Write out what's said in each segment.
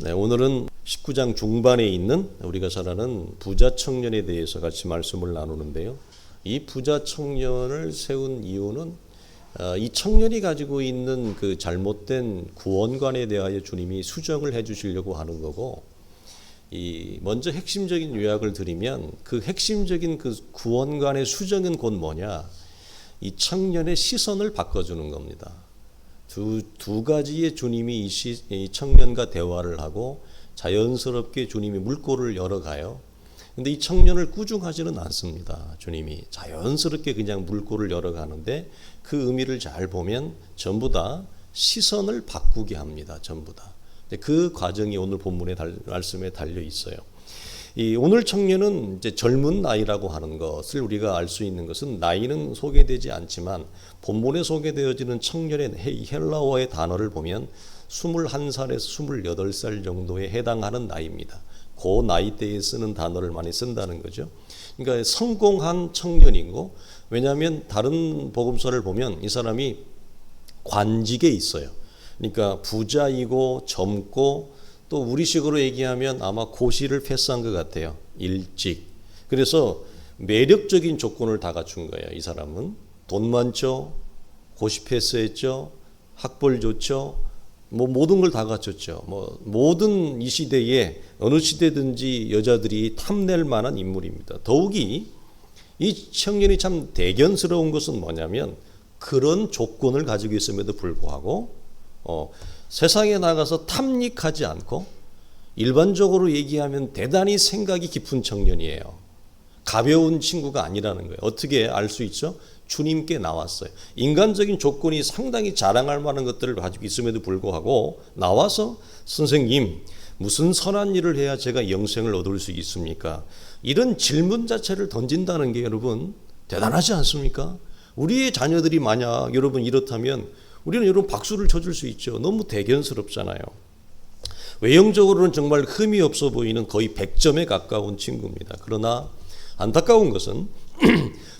네, 오늘은 19장 중반에 있는 우리가 잘 아는 부자 청년에 대해서 같이 말씀을 나누는데요. 이 부자 청년을 세운 이유는 이 청년이 가지고 있는 그 잘못된 구원관에 대하여 주님이 수정을 해 주시려고 하는 거고, 먼저 핵심적인 요약을 드리면 그 핵심적인 그 구원관의 수정은 곧 뭐냐? 이 청년의 시선을 바꿔주는 겁니다. 두 가지의 주님이 이 청년과 대화를 하고 자연스럽게 주님이 물꼬를 열어가요. 근데 이 청년을 꾸중하지는 않습니다. 주님이 자연스럽게 그냥 물꼬를 열어가는데 그 의미를 잘 보면 전부 다 시선을 바꾸게 합니다. 전부 다. 그 과정이 오늘 본문의 말씀에 달려 있어요. 오늘 청년은 이제 젊은 나이라고 하는 것을 우리가 알 수 있는 것은 나이는 소개되지 않지만 본문에 소개되어지는 청년의 헬라어의 단어를 보면 21살에서 28살 정도에 해당하는 나이입니다. 그 나이대에 쓰는 단어를 많이 쓴다는 거죠. 그러니까 성공한 청년이고, 왜냐하면 다른 복음서를 보면 이 사람이 관직에 있어요. 그러니까 부자이고 젊고 또 우리식으로 얘기하면 아마 고시를 패스한 것 같아요. 일찍. 그래서 매력적인 조건을 다 갖춘 거예요. 이 사람은 돈 많죠, 고시 패스했죠, 학벌 좋죠, 모든 걸 다 갖췄죠. 모든 이 시대에 어느 시대든지 여자들이 탐낼 만한 인물입니다. 더욱이 이 청년이 참 대견스러운 것은 뭐냐면 그런 조건을 가지고 있음에도 불구하고 세상에 나가서 탐닉하지 않고 일반적으로 얘기하면 대단히 생각이 깊은 청년이에요. 가벼운 친구가 아니라는 거예요. 어떻게 알 수 있죠? 주님께 나왔어요. 인간적인 조건이 상당히 자랑할 만한 것들을 가지고 있음에도 불구하고 나와서 선생님, 무슨 선한 일을 해야 제가 영생을 얻을 수 있습니까? 이런 질문 자체를 던진다는 게 여러분 대단하지 않습니까? 우리의 자녀들이 만약 여러분 이렇다면 우리는 여러분 박수를 쳐줄 수 있죠. 너무 대견스럽잖아요. 외형적으로는 정말 흠이 없어 보이는 거의 100점에 가까운 친구입니다. 그러나 안타까운 것은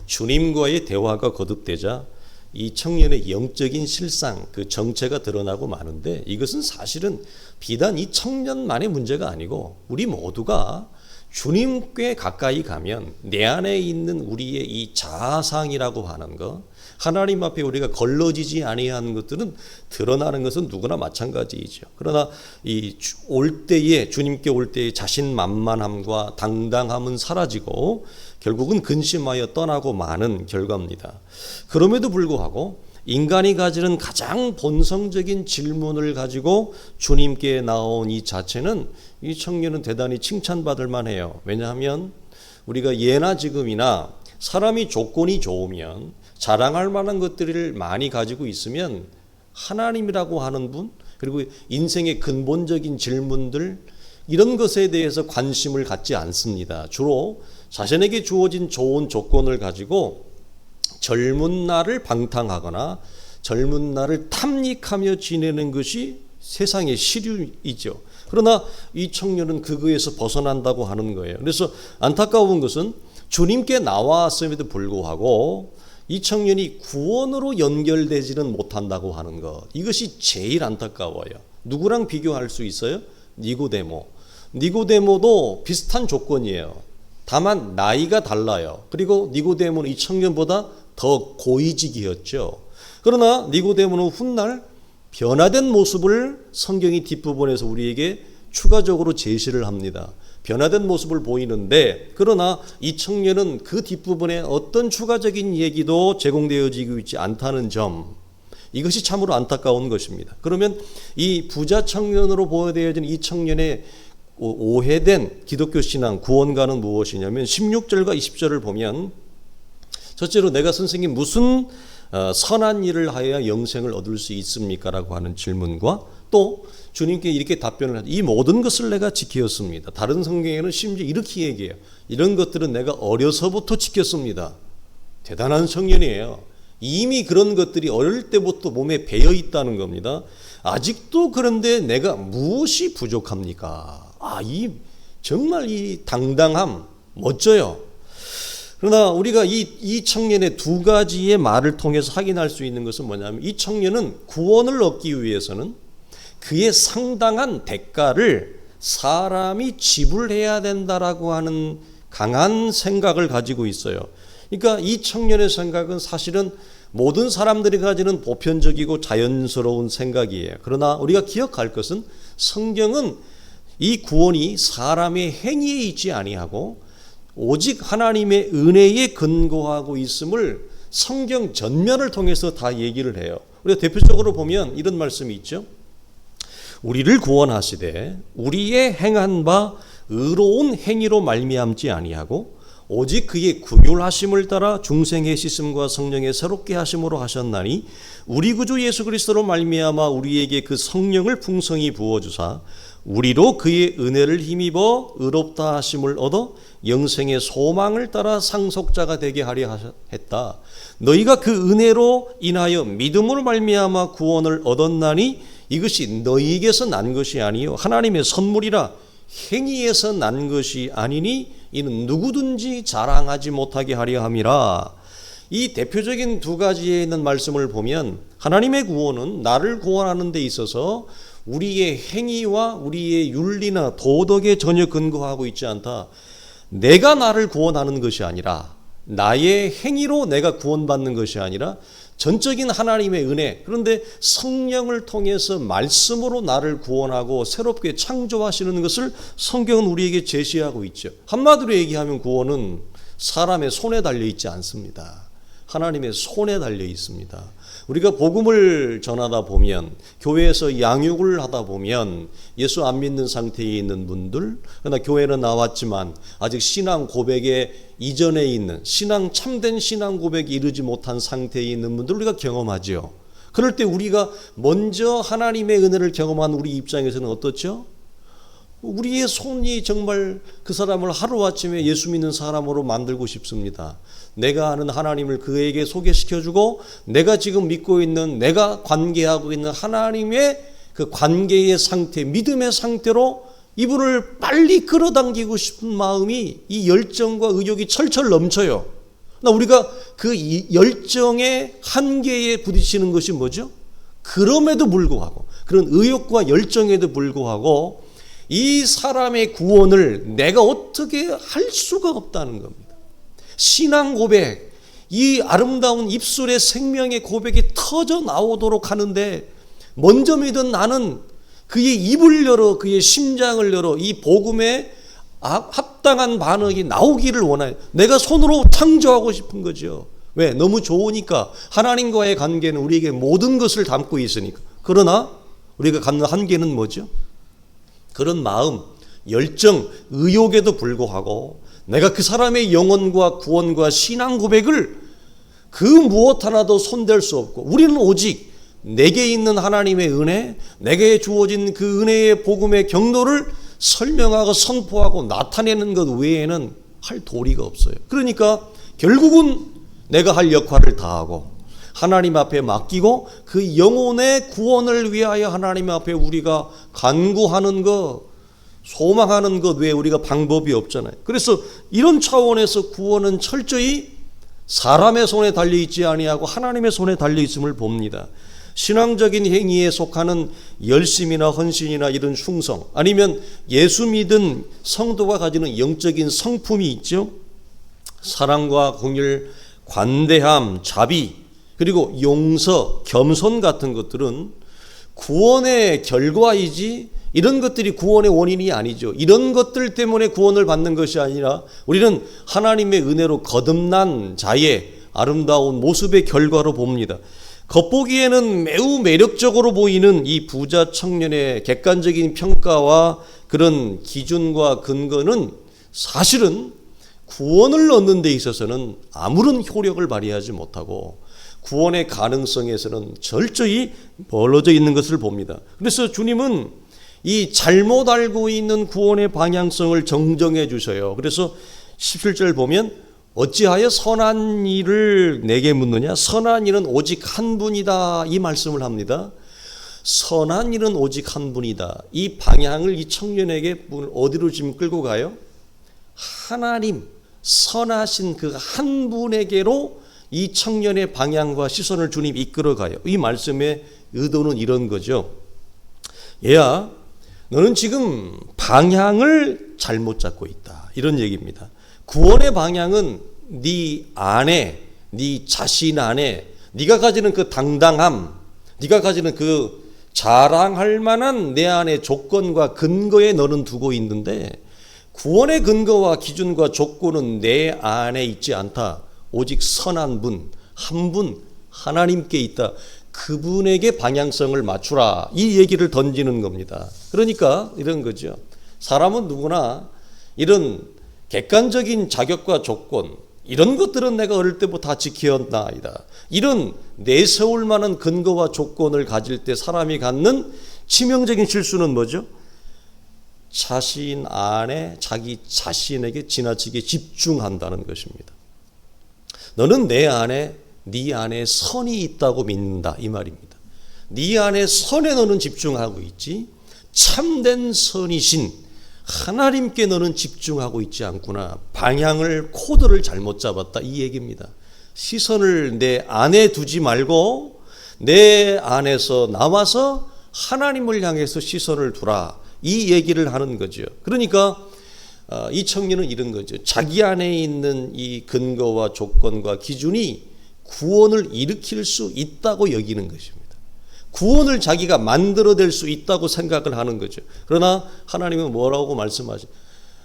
주님과의 대화가 거듭되자 이 청년의 영적인 실상, 그 정체가 드러나고 마는데, 이것은 사실은 비단 이 청년만의 문제가 아니고 우리 모두가 주님께 가까이 가면 내 안에 있는 우리의 이 자아상이라고 하는 것, 하나님 앞에 우리가 걸러지지 아니하는 것들은 드러나는 것은 누구나 마찬가지이죠. 그러나 주님께 올 때의 자신만만함과 당당함은 사라지고 결국은 근심하여 떠나고 마는 결과입니다. 그럼에도 불구하고 인간이 가지는 가장 본성적인 질문을 가지고 주님께 나온 이 자체는 이 청년은 대단히 칭찬받을 만해요. 왜냐하면 우리가 예나 지금이나 사람이 조건이 좋으면 자랑할 만한 것들을 많이 가지고 있으면 하나님이라고 하는 분, 그리고 인생의 근본적인 질문들, 이런 것에 대해서 관심을 갖지 않습니다. 주로 자신에게 주어진 좋은 조건을 가지고 젊은 날을 방탕하거나 젊은 날을 탐닉하며 지내는 것이 세상의 시류이죠. 그러나 이 청년은 그거에서 벗어난다고 하는 거예요. 그래서 안타까운 것은 주님께 나왔음에도 불구하고 이 청년이 구원으로 연결되지는 못한다고 하는 것, 이것이 제일 안타까워요. 누구랑 비교할 수 있어요? 니고데모도 비슷한 조건이에요. 다만 나이가 달라요. 그리고 니고데모는 이 청년보다 더 고위직이었죠. 그러나 니고데모는 훗날 변화된 모습을 성경이 뒷부분에서 우리에게 추가적으로 제시를 합니다. 변화된 모습을 보이는데, 그러나 이 청년은 그 뒷부분에 어떤 추가적인 얘기도 제공되어지고 있지 않다는 점, 이것이 참으로 안타까운 것입니다. 그러면 이 부자 청년으로 보여되어진 이 청년의 오해된 기독교 신앙, 구원가는 무엇이냐면 16절과 20절을 보면, 첫째로 내가 선생님 무슨 선한 일을 하여야 영생을 얻을 수 있습니까? 라고 하는 질문과 또 주님께 이렇게 답변을 하죠. 이 모든 것을 내가 지켰습니다. 다른 성경에는 심지어 이렇게 얘기해요. 이런 것들은 내가 어려서부터 지켰습니다. 대단한 청년이에요. 이미 그런 것들이 어릴 때부터 몸에 배어 있다는 겁니다. 아직도 그런데 내가 무엇이 부족합니까? 정말 이 당당함 멋져요. 그러나 우리가 이 청년의 두 가지의 말을 통해서 확인할 수 있는 것은 뭐냐면, 이 청년은 구원을 얻기 위해서는 그에 상당한 대가를 사람이 지불해야 된다라고 하는 강한 생각을 가지고 있어요. 그러니까 이 청년의 생각은 사실은 모든 사람들이 가지는 보편적이고 자연스러운 생각이에요. 그러나 우리가 기억할 것은 성경은 이 구원이 사람의 행위에 있지 아니하고 오직 하나님의 은혜에 근거하고 있음을 성경 전면을 통해서 다 얘기를 해요. 우리가 대표적으로 보면 이런 말씀이 있죠. 우리를 구원하시되 우리의 행한 바 의로운 행위로 말미암지 아니하고 오직 그의 긍휼하심을 따라 중생의 씻음과 성령의 새롭게 하심으로 하셨나니 우리 구주 예수 그리스도로 말미암아 우리에게 그 성령을 풍성히 부어주사 우리로 그의 은혜를 힘입어 의롭다 하심을 얻어 영생의 소망을 따라 상속자가 되게 하려 했다. 너희가 그 은혜로 인하여 믿음으로 말미암아 구원을 얻었나니 이것이 너희에게서 난 것이 아니요 하나님의 선물이라. 행위에서 난 것이 아니니 이는 누구든지 자랑하지 못하게 하려 함이라. 이 대표적인 두 가지에 있는 말씀을 보면 하나님의 구원은 나를 구원하는 데 있어서 우리의 행위와 우리의 윤리나 도덕에 전혀 근거하고 있지 않다. 내가 나를 구원하는 것이 아니라 나의 행위로 내가 구원받는 것이 아니라 전적인 하나님의 은혜, 그런데 성령을 통해서 말씀으로 나를 구원하고 새롭게 창조하시는 것을 성경은 우리에게 제시하고 있죠. 한마디로 얘기하면 구원은 사람의 손에 달려 있지 않습니다. 하나님의 손에 달려 있습니다. 우리가 복음을 전하다 보면, 교회에서 양육을 하다 보면 예수 안 믿는 상태에 있는 분들, 그러나 교회는 나왔지만 아직 신앙 고백에 이전에 있는 참된 신앙 고백이 이르지 못한 상태에 있는 분들 우리가 경험하죠. 그럴 때 우리가 먼저 하나님의 은혜를 경험한 우리 입장에서는 어떻죠? 우리의 손이 정말 그 사람을 하루아침에 예수 믿는 사람으로 만들고 싶습니다. 내가 아는 하나님을 그에게 소개시켜주고 내가 지금 믿고 있는, 내가 관계하고 있는 하나님의 그 관계의 상태, 믿음의 상태로 이분을 빨리 끌어당기고 싶은 마음이, 이 열정과 의욕이 철철 넘쳐요. 우리가 그 열정의 한계에 부딪히는 것이 뭐죠? 그럼에도 불구하고, 그런 의욕과 열정에도 불구하고 이 사람의 구원을 내가 어떻게 할 수가 없다는 겁니다. 신앙 고백, 이 아름다운 입술의 생명의 고백이 터져 나오도록 하는데 먼저 믿은 나는 그의 입을 열어, 그의 심장을 열어 이 복음에 합당한 반응이 나오기를 원해요. 내가 손으로 창조하고 싶은 거죠. 왜? 너무 좋으니까. 하나님과의 관계는 우리에게 모든 것을 담고 있으니까. 그러나 우리가 갖는 한계는 뭐죠? 그런 마음, 열정, 의욕에도 불구하고 내가 그 사람의 영혼과 구원과 신앙 고백을 그 무엇 하나도 손댈 수 없고, 우리는 오직 내게 있는 하나님의 은혜, 내게 주어진 그 은혜의 복음의 경로를 설명하고 선포하고 나타내는 것 외에는 할 도리가 없어요. 그러니까 결국은 내가 할 역할을 다하고 하나님 앞에 맡기고 그 영혼의 구원을 위하여 하나님 앞에 우리가 간구하는 것, 소망하는 것 외에 우리가 방법이 없잖아요. 그래서 이런 차원에서 구원은 철저히 사람의 손에 달려있지 아니하고 하나님의 손에 달려있음을 봅니다. 신앙적인 행위에 속하는 열심이나 헌신이나 이런 충성, 아니면 예수 믿은 성도가 가지는 영적인 성품이 있죠. 사랑과 긍휼, 관대함, 자비, 그리고 용서, 겸손 같은 것들은 구원의 결과이지 이런 것들이 구원의 원인이 아니죠. 이런 것들 때문에 구원을 받는 것이 아니라 우리는 하나님의 은혜로 거듭난 자의 아름다운 모습의 결과로 봅니다. 겉보기에는 매우 매력적으로 보이는 이 부자 청년의 객관적인 평가와 그런 기준과 근거는 사실은 구원을 얻는 데 있어서는 아무런 효력을 발휘하지 못하고 구원의 가능성에서는 철저히 멀어져 있는 것을 봅니다. 그래서 주님은 이 잘못 알고 있는 구원의 방향성을 정정해 주셔요. 그래서 17절 보면 어찌하여 선한 일을 내게 묻느냐? 선한 일은 오직 한 분이다. 이 말씀을 합니다. 선한 일은 오직 한 분이다. 이 방향을 이 청년에게 어디로 지금 끌고 가요? 하나님, 선하신 그 한 분에게로 이 청년의 방향과 시선을 주님 이끌어 가요. 이 말씀의 의도는 이런 거죠. 얘야, 너는 지금 방향을 잘못 잡고 있다. 이런 얘기입니다. 구원의 방향은 네 안에, 네 자신 안에 네가 가지는 그 당당함, 네가 가지는 그 자랑할 만한 내 안의 조건과 근거에 너는 두고 있는데, 구원의 근거와 기준과 조건은 내 안에 있지 않다. 오직 선한 분, 한 분, 하나님께 있다. 그분에게 방향성을 맞추라. 이 얘기를 던지는 겁니다. 그러니까 이런 거죠. 사람은 누구나 이런 객관적인 자격과 조건, 이런 것들은 내가 어릴 때부터 다 지켜왔나이다. 이런 내세울 만한 근거와 조건을 가질 때 사람이 갖는 치명적인 실수는 뭐죠? 자신 안에 자기 자신에게 지나치게 집중한다는 것입니다. 너는 내 안에, 네 안에 선이 있다고 믿는다, 이 말입니다. 네 안에 선에 너는 집중하고 있지, 참된 선이신 하나님께 너는 집중하고 있지 않구나. 방향을, 코드를 잘못 잡았다, 이 얘기입니다. 시선을 내 안에 두지 말고 내 안에서 나와서 하나님을 향해서 시선을 두라, 이 얘기를 하는 거죠. 그러니까 이 청년은 이런 거죠. 자기 안에 있는 이 근거와 조건과 기준이 구원을 일으킬 수 있다고 여기는 것입니다. 구원을 자기가 만들어낼 수 있다고 생각을 하는 거죠. 그러나 하나님은 뭐라고 말씀하죠?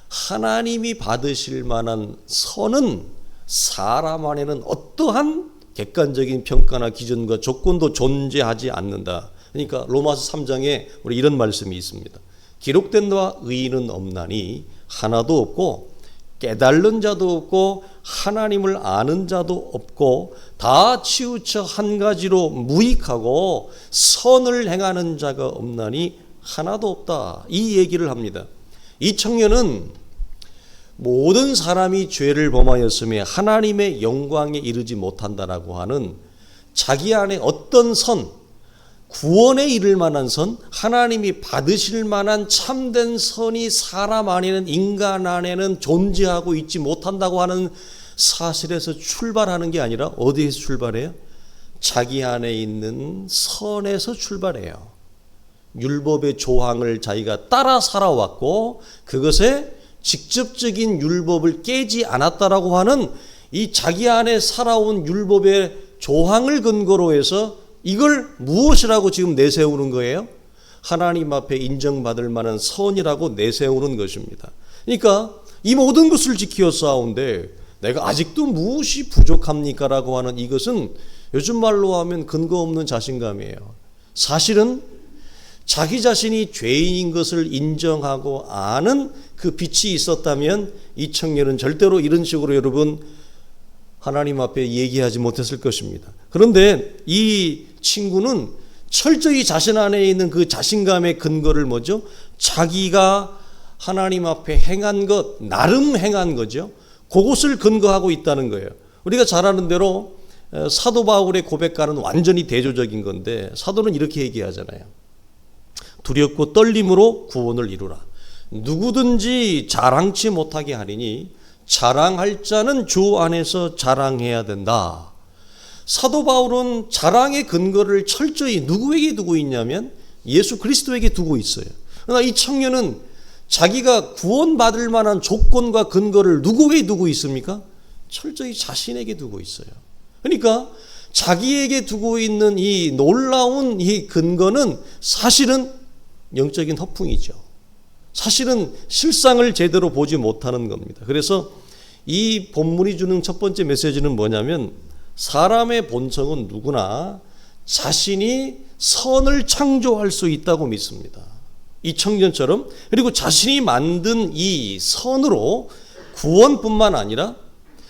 하나님이 받으실 만한 선은 사람 안에는 어떠한 객관적인 평가나 기준과 조건도 존재하지 않는다. 그러니까 로마서 3장에 우리 이런 말씀이 있습니다. 기록된 바 의인은 없나니 하나도 없고 깨달는 자도 없고 하나님을 아는 자도 없고 다 치우쳐 한 가지로 무익하고 선을 행하는 자가 없나니 하나도 없다. 이 얘기를 합니다. 이 청년은 모든 사람이 죄를 범하였으며 하나님의 영광에 이르지 못한다라고 하는 자기 안에 어떤 선, 구원에 이를 만한 선, 하나님이 받으실 만한 참된 선이 사람 안에는, 인간 안에는 존재하고 있지 못한다고 하는 사실에서 출발하는 게 아니라 어디에서 출발해요? 자기 안에 있는 선에서 출발해요. 율법의 조항을 자기가 따라 살아왔고 그것에 직접적인 율법을 깨지 않았다라고 하는 이 자기 안에 살아온 율법의 조항을 근거로 해서 이걸 무엇이라고 지금 내세우는 거예요? 하나님 앞에 인정받을 만한 선이라고 내세우는 것입니다. 그러니까 이 모든 것을 지키어 싸운데 내가 아직도 무엇이 부족합니까? 라고 하는 이것은 요즘 말로 하면 근거 없는 자신감이에요. 사실은 자기 자신이 죄인인 것을 인정하고 아는 그 빛이 있었다면 이 청년은 절대로 이런 식으로 여러분 하나님 앞에 얘기하지 못했을 것입니다. 그런데 이 친구는 철저히 자신 안에 있는 그 자신감의 근거를 뭐죠? 자기가 하나님 앞에 행한 것, 나름 행한 거죠. 그것을 근거하고 있다는 거예요. 우리가 잘 아는 대로 사도 바울의 고백과는 완전히 대조적인 건데 사도는 이렇게 얘기하잖아요. 두렵고 떨림으로 구원을 이루라. 누구든지 자랑치 못하게 하리니 자랑할 자는 주 안에서 자랑해야 된다. 사도 바울은 자랑의 근거를 철저히 누구에게 두고 있냐면 예수 그리스도에게 두고 있어요. 그러나 이 청년은 자기가 구원받을 만한 조건과 근거를 누구에게 두고 있습니까? 철저히 자신에게 두고 있어요. 그러니까 자기에게 두고 있는 이 놀라운 이 근거는 사실은 영적인 허풍이죠. 사실은 실상을 제대로 보지 못하는 겁니다. 그래서 이 본문이 주는 첫 번째 메시지는 뭐냐면 사람의 본성은 누구나 자신이 선을 창조할 수 있다고 믿습니다. 이 청년처럼. 그리고 자신이 만든 이 선으로 구원뿐만 아니라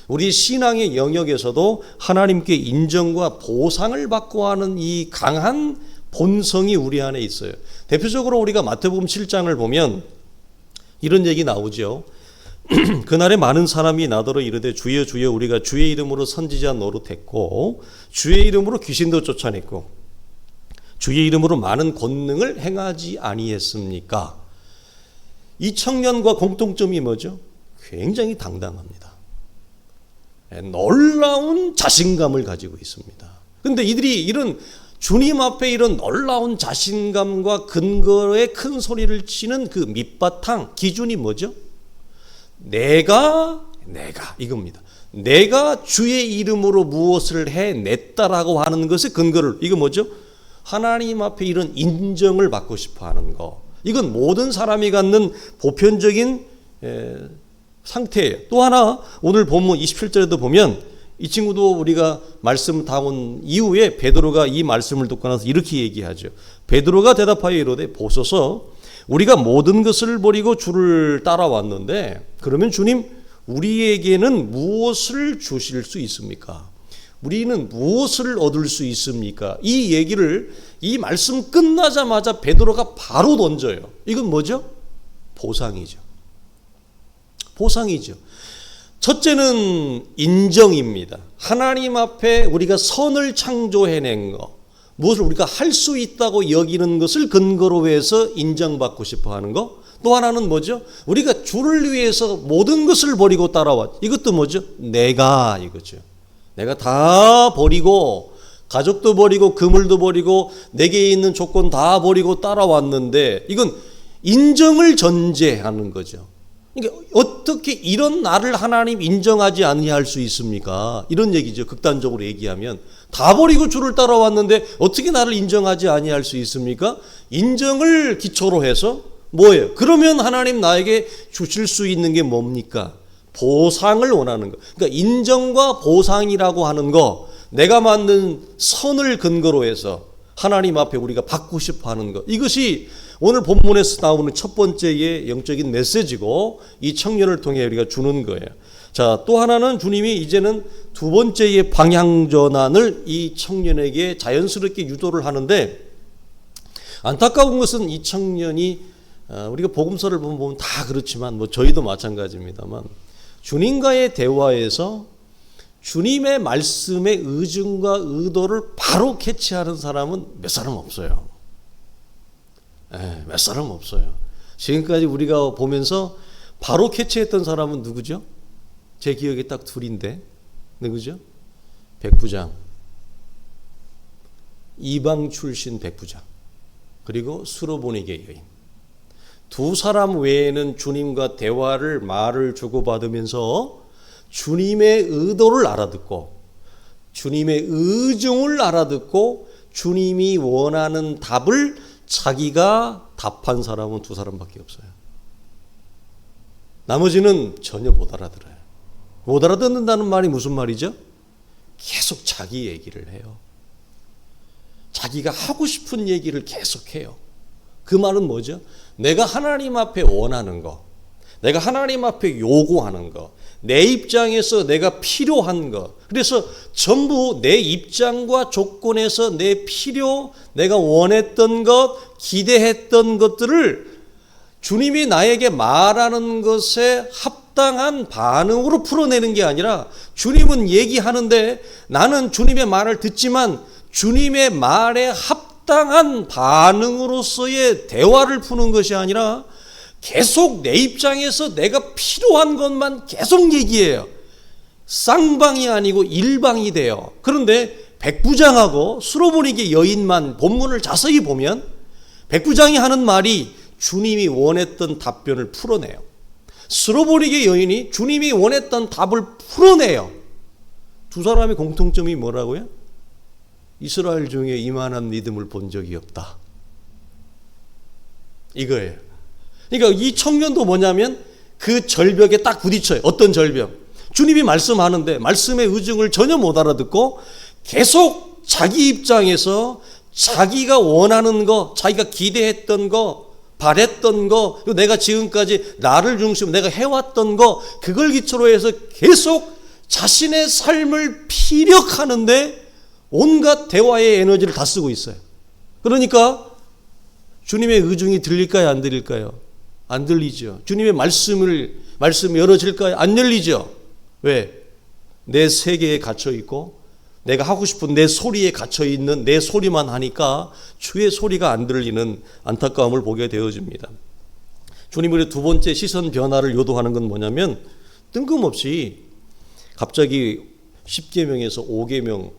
우리 신앙의 영역에서도 하나님께 인정과 보상을 받고 하는 이 강한 본성이 우리 안에 있어요. 대표적으로 우리가 마태복음 7장을 보면 이런 얘기 나오죠. 그날에 많은 사람이 나더러 이르되 주여 주여 우리가 주의 이름으로 선지자 노릇했고 주의 이름으로 귀신도 쫓아냈고 주의 이름으로 많은 권능을 행하지 아니했습니까? 이 청년과 공통점이 뭐죠? 굉장히 당당합니다. 놀라운 자신감을 가지고 있습니다. 그런데 이들이 이런 주님 앞에 이런 놀라운 자신감과 근거에 큰 소리를 치는 그 밑바탕 기준이 뭐죠? 내가 이겁니다. 내가 주의 이름으로 무엇을 해냈다라고 하는 것의 근거를, 이거 뭐죠? 하나님 앞에 이런 인정을 받고 싶어 하는 거. 이건 모든 사람이 갖는 보편적인 상태예요. 또 하나, 오늘 본문 27절에도 보면 이 친구도 우리가 말씀 다 온 이후에 베드로가 이 말씀을 듣고 나서 이렇게 얘기하죠. 베드로가 대답하여 이르되 보소서 우리가 모든 것을 버리고 주를 따라왔는데 그러면 주님 우리에게는 무엇을 주실 수 있습니까? 우리는 무엇을 얻을 수 있습니까? 이 얘기를 이 말씀 끝나자마자 베드로가 바로 던져요. 이건 뭐죠? 보상이죠. 보상이죠. 첫째는 인정입니다. 하나님 앞에 우리가 선을 창조해낸 거, 무엇을 우리가 할 수 있다고 여기는 것을 근거로 해서 인정받고 싶어 하는 거. 또 하나는 뭐죠? 우리가 주를 위해서 모든 것을 버리고 따라왔. 이것도 뭐죠? 내가 이거죠. 내가 다 버리고 가족도 버리고 그물도 버리고 내게 있는 조건 다 버리고 따라왔는데 이건 인정을 전제하는 거죠. 그러니까 어떻게 이런 나를 하나님 인정하지 아니할 수 있습니까? 이런 얘기죠. 극단적으로 얘기하면 다 버리고 주를 따라왔는데 어떻게 나를 인정하지 아니할 수 있습니까? 인정을 기초로 해서 뭐예요? 그러면 하나님 나에게 주실 수 있는 게 뭡니까? 보상을 원하는 거. 그러니까 인정과 보상이라고 하는 거, 내가 만든 선을 근거로 해서 하나님 앞에 우리가 받고 싶어 하는 것, 이것이 오늘 본문에서 나오는 첫 번째의 영적인 메시지고 이 청년을 통해 우리가 주는 거예요. 자, 또 하나는 주님이 이제는 두 번째의 방향 전환을 이 청년에게 자연스럽게 유도를 하는데, 안타까운 것은 이 청년이 우리가 복음서를 보면 다 그렇지만 뭐 저희도 마찬가지입니다만 주님과의 대화에서 주님의 말씀의 의중과 의도를 바로 캐치하는 사람은 몇 사람 없어요. 몇 사람 없어요. 지금까지 우리가 보면서 바로 캐치했던 사람은 누구죠? 제 기억에 딱 둘인데 누구죠? 백부장, 이방 출신 백부장, 그리고 수로보니게 여인. 두 사람 외에는 주님과 대화를 말을 주고받으면서 주님의 의도를 알아듣고 주님의 의중을 알아듣고 주님이 원하는 답을 자기가 답한 사람은 두 사람밖에 없어요. 나머지는 전혀 못 알아들어요. 못 알아듣는다는 말이 무슨 말이죠? 계속 자기 얘기를 해요. 자기가 하고 싶은 얘기를 계속해요. 그 말은 뭐죠? 내가 하나님 앞에 원하는 거, 내가 하나님 앞에 요구하는 거, 내 입장에서 내가 필요한 거, 그래서 전부 내 입장과 조건에서 내 필요, 내가 원했던 것, 기대했던 것들을 주님이 나에게 말하는 것에 합당한 반응으로 풀어내는 게 아니라, 주님은 얘기하는데 나는 주님의 말을 듣지만 주님의 말에 합당한 반응으로서의 대화를 푸는 것이 아니라 계속 내 입장에서 내가 필요한 것만 계속 얘기해요. 쌍방이 아니고 일방이 돼요. 그런데 백부장하고 수로보니게 여인만 본문을 자세히 보면 백부장이 하는 말이 주님이 원했던 답변을 풀어내요. 수로보니게 여인이 주님이 원했던 답을 풀어내요. 두 사람의 공통점이 뭐라고요? 이스라엘 중에 이만한 믿음을 본 적이 없다. 이거예요. 그러니까 이 청년도 뭐냐면 그 절벽에 딱 부딪혀요. 어떤 절벽? 주님이 말씀하는데 말씀의 의중을 전혀 못 알아듣고 계속 자기 입장에서 자기가 원하는 거, 자기가 기대했던 거, 바랬던 거, 그리고 내가 지금까지 나를 중심으로 내가 해왔던 거, 그걸 기초로 해서 계속 자신의 삶을 피력하는데 온갖 대화의 에너지를 다 쓰고 있어요. 그러니까 주님의 의중이 들릴까요? 안 들릴까요? 안 들리죠. 주님의 말씀이 열어질까요? 안 열리죠. 왜? 내 세계에 갇혀 있고 내가 하고 싶은 내 소리에 갇혀 있는 내 소리만 하니까 주의 소리가 안 들리는 안타까움을 보게 되어집니다. 주님의 두 번째 시선 변화를 요도하는 건 뭐냐면, 뜬금없이 갑자기 10계명에서 5계명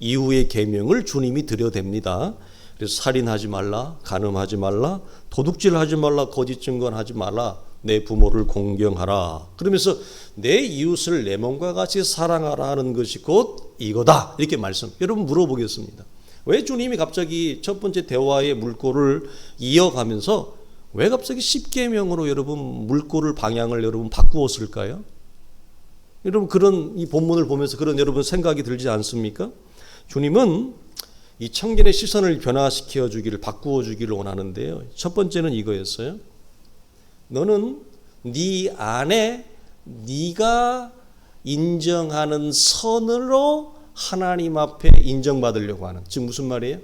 이후의 계명을 주님이 드려댑니다. 그래서 살인하지 말라, 간음하지 말라, 도둑질하지 말라, 거짓 증거하지 말라, 내 부모를 공경하라. 그러면서 내 이웃을 내 몸과 같이 사랑하라 하는 것이 곧 이거다. 이렇게 말씀. 여러분 물어보겠습니다. 왜 주님이 갑자기 첫 번째 대화의 물꼬를 이어가면서 왜 갑자기 십계명으로 여러분 물꼬를 방향을 여러분 바꾸었을까요? 여러분 그런 이 본문을 보면서 그런 여러분 생각이 들지 않습니까? 주님은 이 청년의 시선을 변화시켜 주기를 바꾸어 주기를 원하는데요. 첫 번째는 이거였어요. 너는 네 안에 네가 인정하는 선으로 하나님 앞에 인정받으려고 하는. 즉 무슨 말이에요?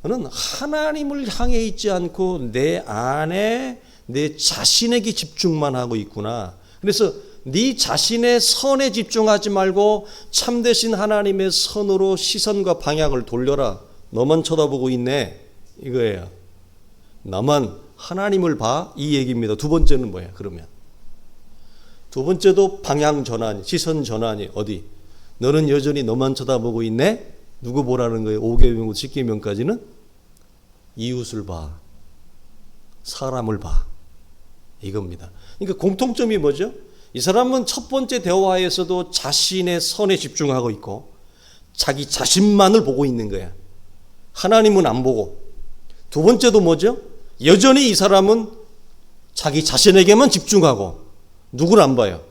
너는 하나님을 향해 있지 않고 내 안에 내 자신에게 집중만 하고 있구나. 그래서 네 자신의 선에 집중하지 말고 참되신 하나님의 선으로 시선과 방향을 돌려라. 너만 쳐다보고 있네. 이거예요. 나만 하나님을 봐. 이 얘기입니다. 두 번째는 뭐야? 그러면 두 번째도 방향 전환, 시선 전환이 어디? 너는 여전히 너만 쳐다보고 있네? 누구 보라는 거예요? 5계명, 10계명까지는 이웃을 봐. 사람을 봐. 이겁니다. 그러니까 공통점이 뭐죠? 이 사람은 첫 번째 대화에서도 자신의 선에 집중하고 있고 자기 자신만을 보고 있는 거야. 하나님은 안 보고. 두 번째도 뭐죠? 여전히 이 사람은 자기 자신에게만 집중하고 누구를 안 봐요?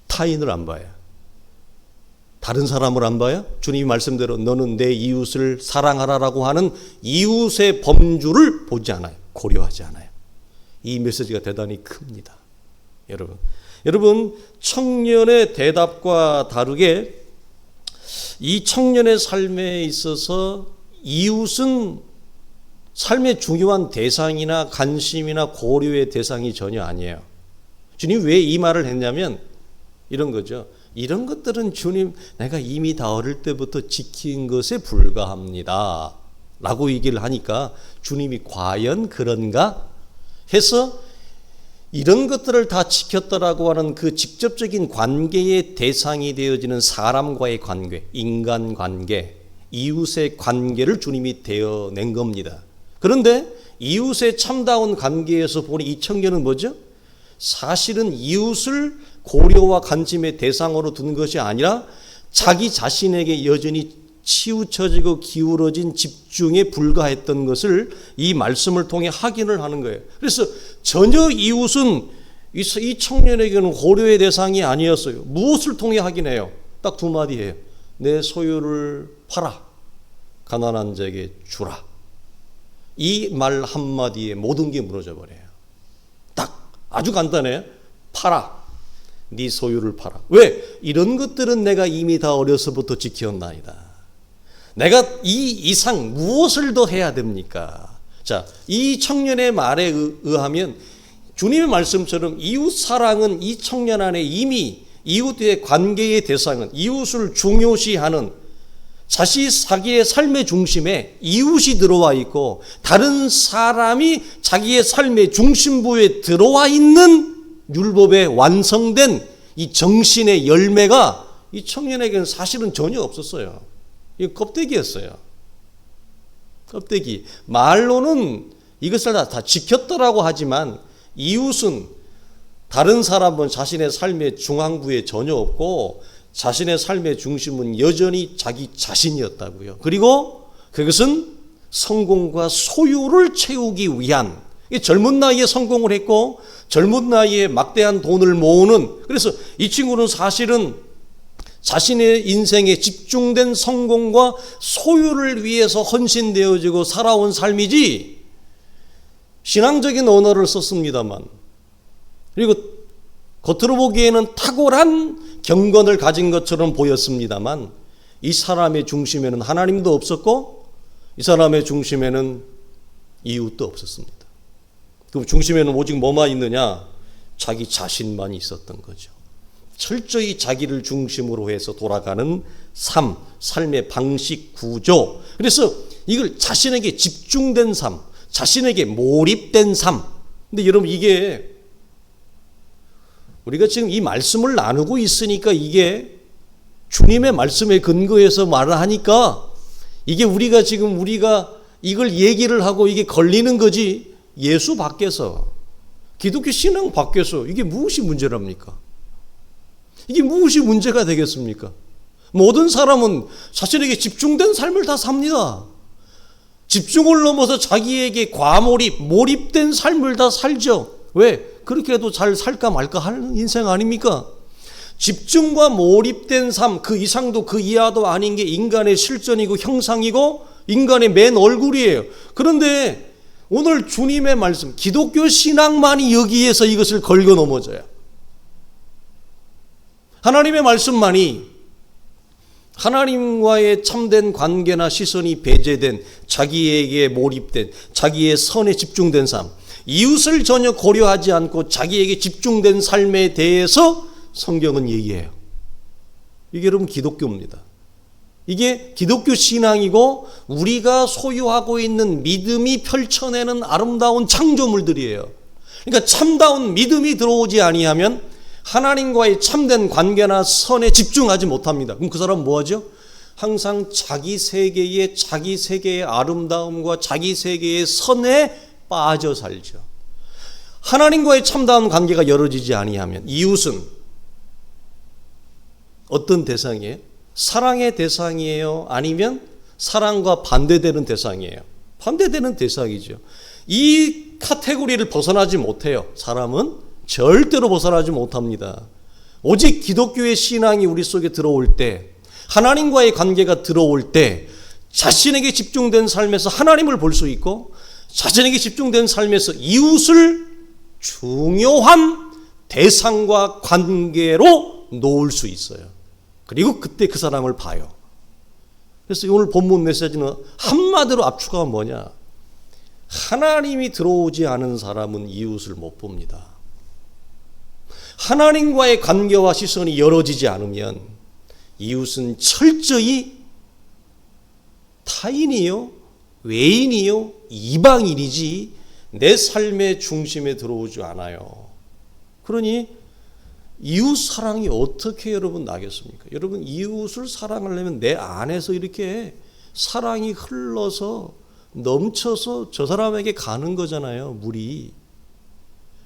타인을 안 봐요. 다른 사람을 안 봐요? 주님이 말씀대로 너는 내 이웃을 사랑하라라고 하는 이웃의 범주를 보지 않아요. 고려하지 않아요. 이 메시지가 대단히 큽니다. 여러분 청년의 대답과 다르게 이 청년의 삶에 있어서 이웃은 삶의 중요한 대상이나 관심이나 고려의 대상이 전혀 아니에요. 주님 왜 이 말을 했냐면 이런 거죠. 이런 것들은 주님 내가 이미 다 어릴 때부터 지킨 것에 불과합니다 라고 얘기를 하니까 주님이 과연 그런가 해서 이런 것들을 다 지켰다라고 하는 그 직접적인 관계의 대상이 되어지는 사람과의 관계, 인간관계, 이웃의 관계를 주님이 되어낸 겁니다. 그런데 이웃의 참다운 관계에서 보니 이 청년은 뭐죠? 사실은 이웃을 고려와 관심의 대상으로 둔 것이 아니라 자기 자신에게 여전히 치우쳐지고 기울어진 집중에 불과했던 것을 이 말씀을 통해 확인을 하는 거예요. 그래서 전혀 이웃은 이 청년에게는 고려의 대상이 아니었어요. 무엇을 통해 확인해요? 딱 두 마디예요. 내 소유를 팔아 가난한 자에게 주라. 이 말 한마디에 모든 게 무너져 버려요. 딱 아주 간단해요. 팔아. 네 소유를 팔아. 왜? 이런 것들은 내가 이미 다 어려서부터 지켰나이다. 내가 이 이상 무엇을 더 해야 됩니까? 자, 이 청년의 말에 의하면 주님의 말씀처럼 이웃 사랑은 이 청년 안에 이미 이웃의 관계의 대상은 이웃을 중요시하는 자기의 삶의 중심에 이웃이 들어와 있고 다른 사람이 자기의 삶의 중심부에 들어와 있는 율법에 완성된 이 정신의 열매가 이 청년에게는 사실은 전혀 없었어요. 이거 껍데기였어요. 껍데기. 말로는 이것을 다 지켰더라고 하지만 이웃은 다른 사람은 자신의 삶의 중앙부에 전혀 없고 자신의 삶의 중심은 여전히 자기 자신이었다고요. 그리고 그것은 성공과 소유를 채우기 위한 젊은 나이에 성공을 했고 젊은 나이에 막대한 돈을 모으는 그래서 이 친구는 사실은 자신의 인생에 집중된 성공과 소유를 위해서 헌신되어지고 살아온 삶이지 신앙적인 언어를 썼습니다만 그리고 겉으로 보기에는 탁월한 경건을 가진 것처럼 보였습니다만 이 사람의 중심에는 하나님도 없었고 이 사람의 중심에는 이웃도 없었습니다. 그 중심에는 오직 뭐만 있느냐? 자기 자신만 있었던 거죠. 철저히 자기를 중심으로 해서 돌아가는 삶의 방식, 구조. 그래서 이걸 자신에게 집중된 삶, 자신에게 몰입된 삶. 근데 여러분 이게 우리가 지금 이 말씀을 나누고 있으니까 이게 주님의 말씀에 근거해서 말을 하니까 이게 우리가 지금 이걸 얘기를 하고 이게 걸리는 거지, 예수 밖에서, 기독교 신앙 밖에서 이게 무엇이 문제랍니까? 이게 무엇이 문제가 되겠습니까? 모든 사람은 자신에게 집중된 삶을 다 삽니다. 집중을 넘어서 자기에게 몰입된 삶을 다 살죠. 왜? 그렇게 해도 잘 살까 말까 하는 인생 아닙니까? 집중과 몰입된 삶, 그 이상도 그 이하도 아닌 게 인간의 실존이고 형상이고 인간의 맨 얼굴이에요. 그런데 오늘 주님의 말씀, 기독교 신앙만이 여기에서 이것을 걸고 넘어져요. 하나님의 말씀만이 하나님과의 참된 관계나 시선이 배제된, 자기에게 몰입된, 자기의 선에 집중된 삶, 이웃을 전혀 고려하지 않고 자기에게 집중된 삶에 대해서 성경은 얘기해요. 이게 여러분 기독교입니다. 이게 기독교 신앙이고 우리가 소유하고 있는 믿음이 펼쳐내는 아름다운 창조물들이에요. 그러니까 참다운 믿음이 들어오지 아니하면 하나님과의 참된 관계나 선에 집중하지 못합니다. 그럼 그 사람은 뭐하죠? 항상 자기 세계의 아름다움과 자기 세계의 선에 빠져 살죠. 하나님과의 참다운 관계가 열어지지 아니하면 이웃은 어떤 대상이에요? 사랑의 대상이에요? 아니면 사랑과 반대되는 대상이에요? 반대되는 대상이죠. 이 카테고리를 벗어나지 못해요. 사람은 절대로 벗어나지 못합니다. 오직 기독교의 신앙이 우리 속에 들어올 때, 하나님과의 관계가 들어올 때 자신에게 집중된 삶에서 하나님을 볼 수 있고, 자신에게 집중된 삶에서 이웃을 중요한 대상과 관계로 놓을 수 있어요. 그리고 그때 그 사람을 봐요. 그래서 오늘 본문 메시지는 한마디로 압축하면 뭐냐? 하나님이 들어오지 않은 사람은 이웃을 못 봅니다. 하나님과의 관계와 시선이 열어지지 않으면 이웃은 철저히 타인이요, 외인이요, 이방인이지 내 삶의 중심에 들어오지 않아요. 그러니 이웃 사랑이 어떻게 여러분 나겠습니까? 여러분, 이웃을 사랑하려면 내 안에서 이렇게 사랑이 흘러서 넘쳐서 저 사람에게 가는 거잖아요. 물이.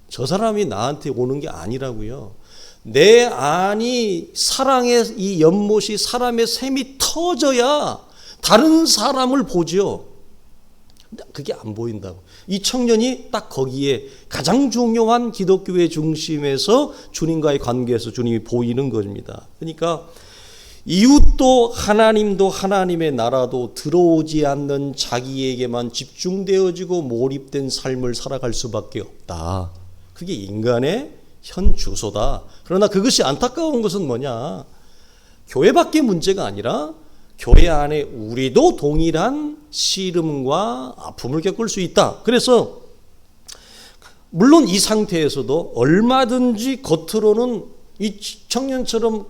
저 사람이 나한테 오는 게 아니라고요. 내 안이 사랑의 이 연못이, 사람의 샘이 터져야 다른 사람을 보죠. 그게 안 보인다고. 이 청년이 딱 거기에 가장 중요한 기독교의 중심에서 주님과의 관계에서 주님이 보이는 겁니다. 그러니까 이웃도 하나님도 하나님의 나라도 들어오지 않는 자기에게만 집중되어지고 몰입된 삶을 살아갈 수밖에 없다. 그게 인간의 현 주소다. 그러나 그것이 안타까운 것은 뭐냐? 교회밖에 문제가 아니라 교회 안에 우리도 동일한 시름과 아픔을 겪을 수 있다. 그래서 물론 이 상태에서도 얼마든지 겉으로는 이 청년처럼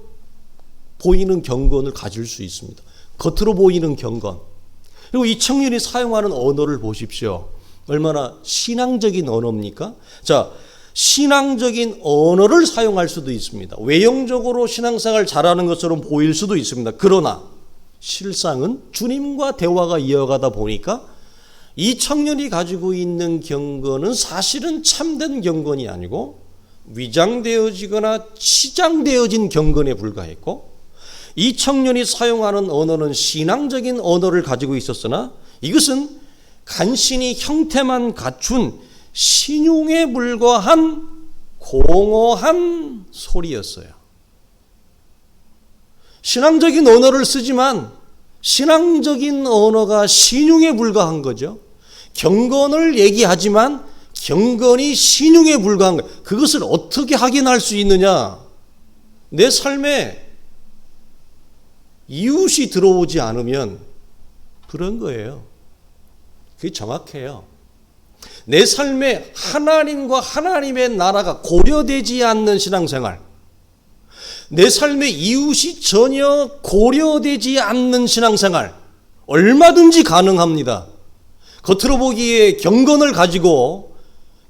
보이는 경건을 가질 수 있습니다. 겉으로 보이는 경건. 그리고 이 청년이 사용하는 언어를 보십시오. 얼마나 신앙적인 언어입니까? 자, 신앙적인 언어를 사용할 수도 있습니다. 외형적으로 신앙생활 잘하는 것처럼 보일 수도 있습니다. 그러나 실상은 주님과 대화가 이어가다 보니까 이 청년이 가지고 있는 경건은 사실은 참된 경건이 아니고 위장되어지거나 치장되어진 경건에 불과했고, 이 청년이 사용하는 언어는 신앙적인 언어를 가지고 있었으나 이것은 간신히 형태만 갖춘 신용에 불과한 공허한 소리였어요. 신앙적인 언어를 쓰지만 신앙적인 언어가 신용에 불과한 거죠. 경건을 얘기하지만 경건이 신용에 불과한 거예요. 그것을 어떻게 확인할 수 있느냐? 내 삶에 이웃이 들어오지 않으면 그런 거예요. 그게 정확해요. 내 삶에 하나님과 하나님의 나라가 고려되지 않는 신앙생활, 내 삶의 이웃이 전혀 고려되지 않는 신앙생활, 얼마든지 가능합니다. 겉으로 보기에 경건을 가지고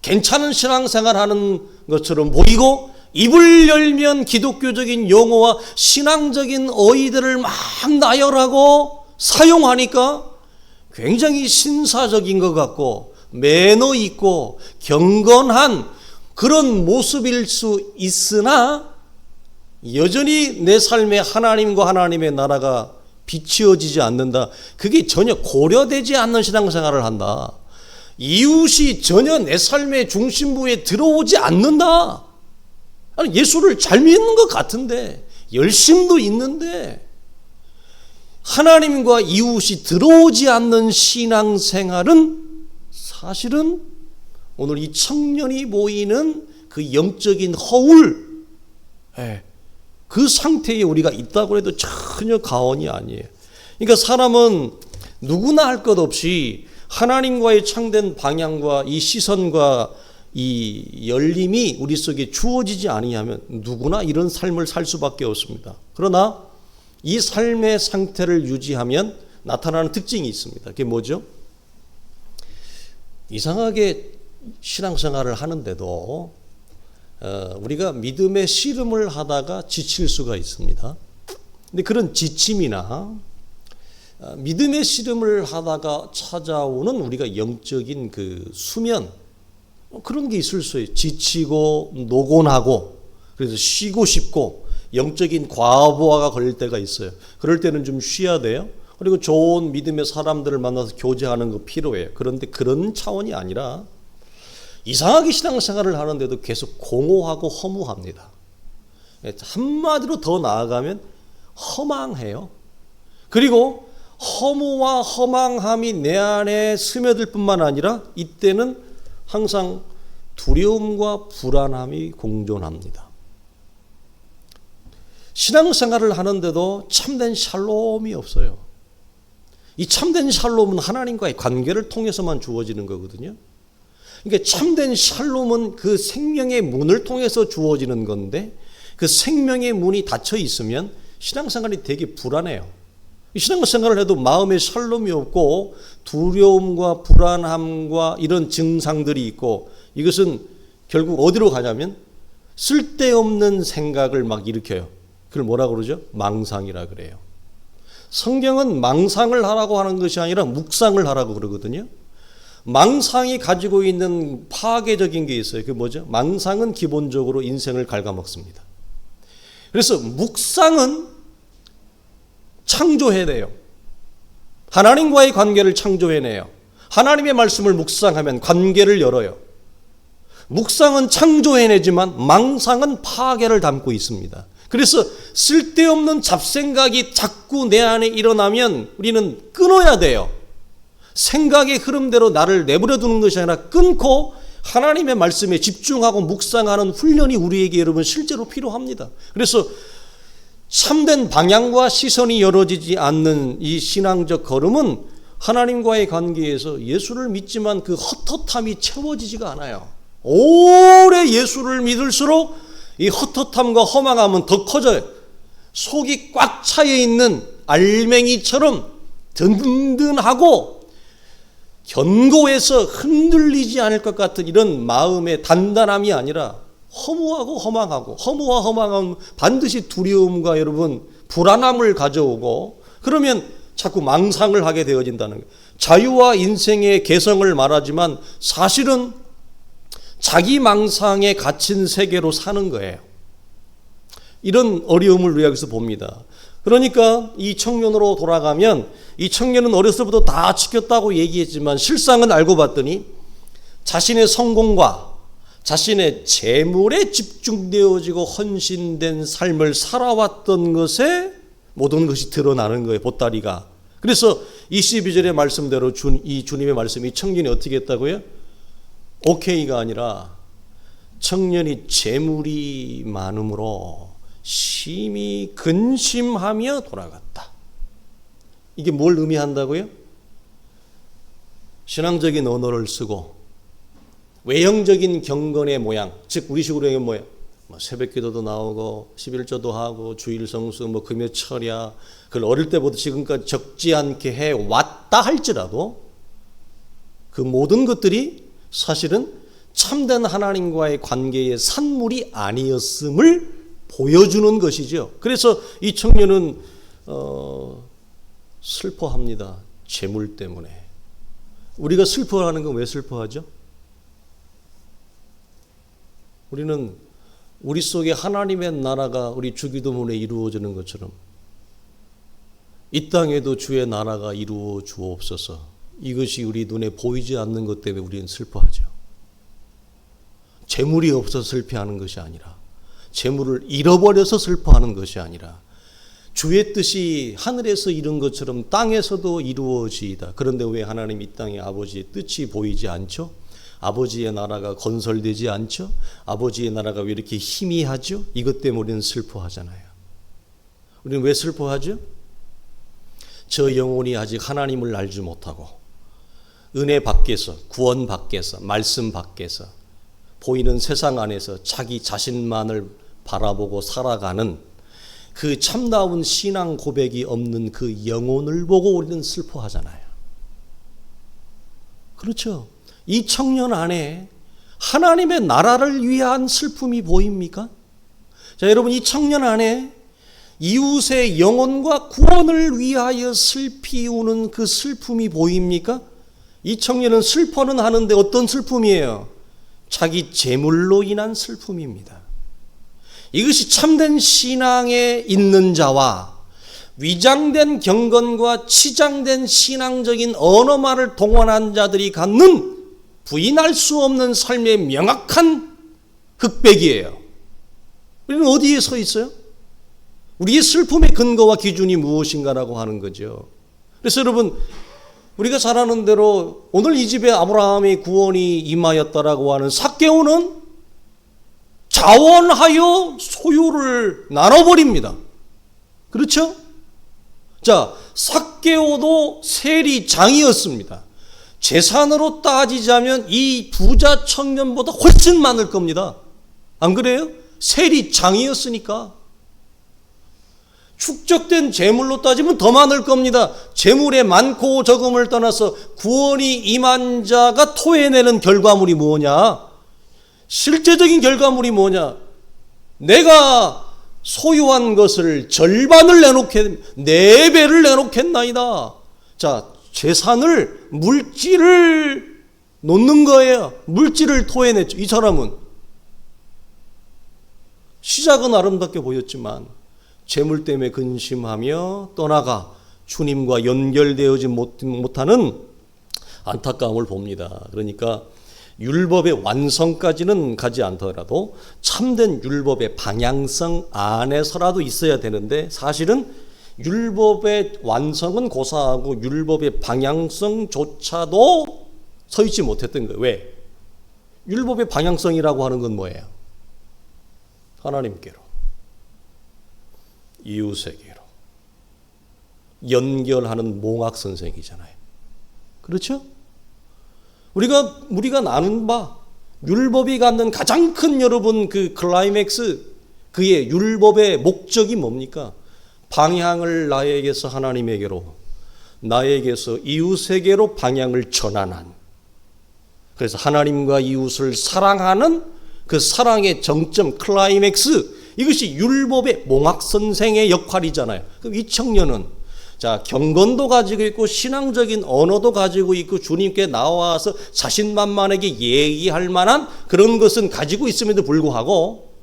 괜찮은 신앙생활 하는 것처럼 보이고, 입을 열면 기독교적인 용어와 신앙적인 어휘들을 막 나열하고 사용하니까 굉장히 신사적인 것 같고 매너 있고 경건한 그런 모습일 수 있으나 여전히 내 삶에 하나님과 하나님의 나라가 비치어지지 않는다. 그게 전혀 고려되지 않는 신앙생활을 한다. 이웃이 전혀 내 삶의 중심부에 들어오지 않는다. 아니, 예수를 잘 믿는 것 같은데, 열심도 있는데 하나님과 이웃이 들어오지 않는 신앙생활은 사실은 오늘 이 청년이 모이는 그 영적인 허울, 그 상태에 우리가 있다고 해도 전혀 과언이 아니에요. 그러니까 사람은 누구나 할 것 없이 하나님과의 창된 방향과 이 시선과 이 열림이 우리 속에 주어지지 아니하면 누구나 이런 삶을 살 수밖에 없습니다. 그러나 이 삶의 상태를 유지하면 나타나는 특징이 있습니다. 그게 뭐죠? 이상하게 신앙생활을 하는데도 우리가 믿음의 씨름을 하다가 지칠 수가 있습니다. 근데 그런 지침이나 믿음의 씨름을 하다가 찾아오는 우리가 영적인 그 수면, 그런 게 있을 수 있어요. 지치고 노곤하고 그래서 쉬고 싶고 영적인 과부하가 걸릴 때가 있어요. 그럴 때는 좀 쉬어야 돼요. 그리고 좋은 믿음의 사람들을 만나서 교제하는 거 필요해요. 그런데 그런 차원이 아니라 이상하게 신앙생활을 하는데도 계속 공허하고 허무합니다. 한마디로 더 나아가면 허망해요. 그리고 허무와 허망함이 내 안에 스며들 뿐만 아니라 이때는 항상 두려움과 불안함이 공존합니다. 신앙생활을 하는데도 참된 샬롬이 없어요. 이 참된 샬롬은 하나님과의 관계를 통해서만 주어지는 거거든요. 그러니까 참된 샬롬은 그 생명의 문을 통해서 주어지는 건데 그 생명의 문이 닫혀 있으면 신앙생활이 되게 불안해요. 신앙생활을 해도 마음에 샬롬이 없고 두려움과 불안함과 이런 증상들이 있고 이것은 결국 어디로 가냐면 쓸데없는 생각을 막 일으켜요. 그걸 뭐라고 그러죠? 망상이라 그래요. 성경은 망상을 하라고 하는 것이 아니라 묵상을 하라고 그러거든요. 망상이 가지고 있는 파괴적인 게 있어요. 그게 뭐죠? 망상은 기본적으로 인생을 갉아먹습니다. 그래서 묵상은 창조해내요. 하나님과의 관계를 창조해내요. 하나님의 말씀을 묵상하면 관계를 열어요. 묵상은 창조해내지만 망상은 파괴를 담고 있습니다. 그래서 쓸데없는 잡생각이 자꾸 내 안에 일어나면 우리는 끊어야 돼요. 생각의 흐름대로 나를 내버려 두는 것이 아니라 끊고 하나님의 말씀에 집중하고 묵상하는 훈련이 우리에게 여러분 실제로 필요합니다. 그래서 참된 방향과 시선이 열어지지 않는 이 신앙적 걸음은 하나님과의 관계에서 예수를 믿지만 그 헛헛함이 채워지지가 않아요. 오래 예수를 믿을수록 이 헛헛함과 허망함은 더 커져요. 속이 꽉 차여 있는 알맹이처럼 든든하고 견고해서 흔들리지 않을 것 같은 이런 마음의 단단함이 아니라 허무하고 허망하고, 허무와 허망함은 반드시 두려움과 여러분 불안함을 가져오고 그러면 자꾸 망상을 하게 되어진다는 거예요. 자유와 인생의 개성을 말하지만 사실은 자기 망상에 갇힌 세계로 사는 거예요. 이런 어려움을 우리가 여기서 봅니다. 그러니까 이 청년으로 돌아가면 이 청년은 어렸을 때부터 다 지켰다고 얘기했지만 실상은 알고 봤더니 자신의 성공과 자신의 재물에 집중되어지고 헌신된 삶을 살아왔던 것에 모든 것이 드러나는 거예요. 보따리가. 그래서 22절의 말씀대로 이 주님의 말씀이 청년이 어떻게 했다고요? 오케이가 아니라 청년이 재물이 많음으로 심히 근심하며 돌아갔다. 이게 뭘 의미한다고요? 신앙적인 언어를 쓰고 외형적인 경건의 모양, 즉 우리식으로 얘기하면 뭐예요? 새벽기도도 나오고 11조도 하고 주일 성수, 금요철야, 그걸 어릴 때부터 지금까지 적지 않게 해왔다 할지라도 그 모든 것들이 사실은 참된 하나님과의 관계의 산물이 아니었음을 보여주는 것이죠. 그래서 이 청년은 슬퍼합니다. 재물 때문에. 우리가 슬퍼하는 건 왜 슬퍼하죠? 우리는 우리 속에 하나님의 나라가 우리 주기도문에 이루어지는 것처럼 이 땅에도 주의 나라가 이루어 주옵소서. 이것이 우리 눈에 보이지 않는 것 때문에 우리는 슬퍼하죠. 재물이 없어서 슬퍼하는 것이 아니라, 재물을 잃어버려서 슬퍼하는 것이 아니라, 주의 뜻이 하늘에서 이룬 것처럼 땅에서도 이루어지이다. 그런데 왜 하나님 이 땅에 아버지의 뜻이 보이지 않죠? 아버지의 나라가 건설되지 않죠? 아버지의 나라가 왜 이렇게 희미하죠? 이것 때문에 우리는 슬퍼하잖아요. 우리는 왜 슬퍼하죠? 저 영혼이 아직 하나님을 알지 못하고 은혜 밖에서, 구원 밖에서, 말씀 밖에서 보이는 세상 안에서 자기 자신만을 바라보고 살아가는 그 참다운 신앙 고백이 없는 그 영혼을 보고 우리는 슬퍼하잖아요. 그렇죠? 이 청년 안에 하나님의 나라를 위한 슬픔이 보입니까? 자, 여러분, 이 청년 안에 이웃의 영혼과 구원을 위하여 슬피 우는 그 슬픔이 보입니까? 이 청년은 슬퍼는 하는데 어떤 슬픔이에요? 자기 재물로 인한 슬픔입니다. 이것이 참된 신앙에 있는 자와 위장된 경건과 치장된 신앙적인 언어말을 동원한 자들이 갖는 부인할 수 없는 삶의 명확한 흑백이에요. 우리는 어디에 서 있어요? 우리의 슬픔의 근거와 기준이 무엇인가라고 하는 거죠. 그래서 여러분, 우리가 잘 아는 대로 오늘 이 집에 아브라함의 구원이 임하였다라고 하는 삭개오는 자원하여 소유를 나눠버립니다. 그렇죠? 자, 삭개오도 세리장이었습니다. 재산으로 따지자면 이 부자 청년보다 훨씬 많을 겁니다. 안 그래요? 세리장이었으니까. 축적된 재물로 따지면 더 많을 겁니다. 재물의 많고 적음을 떠나서 구원이 임한 자가 토해내는 결과물이 뭐냐? 실제적인 결과물이 뭐냐? 내가 소유한 것을 절반을 내놓겠, 4배를 내놓겠나이다. 자, 재산을, 물질을 놓는 거예요. 물질을 토해냈죠. 이 사람은 시작은 아름답게 보였지만 재물 때문에 근심하며 떠나가 주님과 연결되어지 못하는 안타까움을 봅니다. 그러니까 율법의 완성까지는 가지 않더라도 참된 율법의 방향성 안에서라도 있어야 되는데, 사실은 율법의 완성은 고사하고 율법의 방향성조차도 서 있지 못했던 거예요. 왜? 율법의 방향성이라고 하는 건 뭐예요? 하나님께로, 이웃에게로 연결하는 몽학 선생이잖아요. 그렇죠? 우리가 나눈 바 율법이 갖는 가장 큰, 여러분, 그 클라이맥스, 그의 율법의 목적이 뭡니까? 방향을 나에게서 하나님에게로, 나에게서 이웃에게로 방향을 전환한, 그래서 하나님과 이웃을 사랑하는 그 사랑의 정점, 클라이맥스, 이것이 율법의 몽학 선생의 역할이잖아요. 그럼 이 청년은 자, 경건도 가지고 있고 신앙적인 언어도 가지고 있고 주님께 나와서 자신만만하게 얘기할 만한 그런 것은 가지고 있음에도 불구하고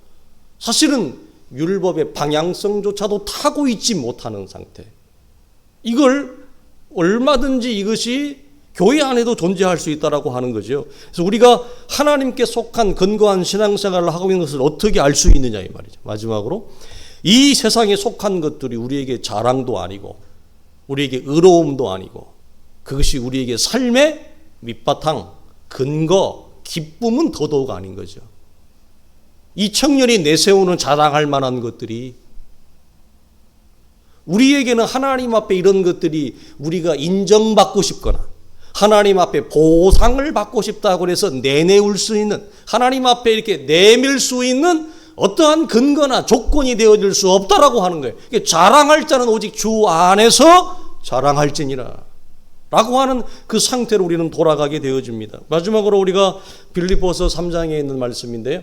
사실은 율법의 방향성조차도 타고 있지 못하는 상태. 이걸 얼마든지 이것이 교회 안에도 존재할 수 있다라고 하는 거죠. 그래서 우리가 하나님께 속한 건강한 신앙생활을 하고 있는 것을 어떻게 알 수 있느냐 이 말이죠. 마지막으로 이 세상에 속한 것들이 우리에게 자랑도 아니고 우리에게 의로움도 아니고 그것이 우리에게 삶의 밑바탕, 근거, 기쁨은 더더욱 아닌 거죠. 이 청년이 내세우는 자랑할 만한 것들이 우리에게는 하나님 앞에 이런 것들이 우리가 인정받고 싶거나 하나님 앞에 보상을 받고 싶다고 해서 내내울 수 있는, 하나님 앞에 이렇게 내밀 수 있는 어떠한 근거나 조건이 되어질 수 없다라고 하는 거예요. 자랑할 자는 오직 주 안에서 자랑할지니라 라고 하는 그 상태로 우리는 돌아가게 되어집니다. 마지막으로 우리가 빌립보서 3장에 있는 말씀인데요,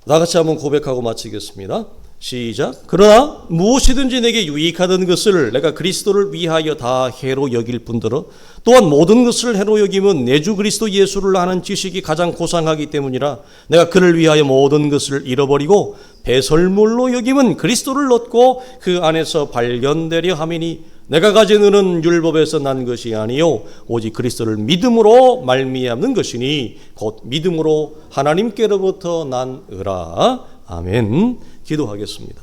나같이 한번 고백하고 마치겠습니다. 시작. 그러나 무엇이든지 내게 유익하던 것을 내가 그리스도를 위하여 다 해로 여길 뿐더러 또한 모든 것을 해로 여김은 내 주 그리스도 예수를 아는 지식이 가장 고상하기 때문이라. 내가 그를 위하여 모든 것을 잃어버리고 배설물로 여김은 그리스도를 얻고 그 안에서 발견되려 함이니 내가 가진 은은 율법에서 난 것이 아니요 오직 그리스도를 믿음으로 말미암는 것이니 곧 믿음으로 하나님께로부터 난 의라. 아멘. 기도하겠습니다.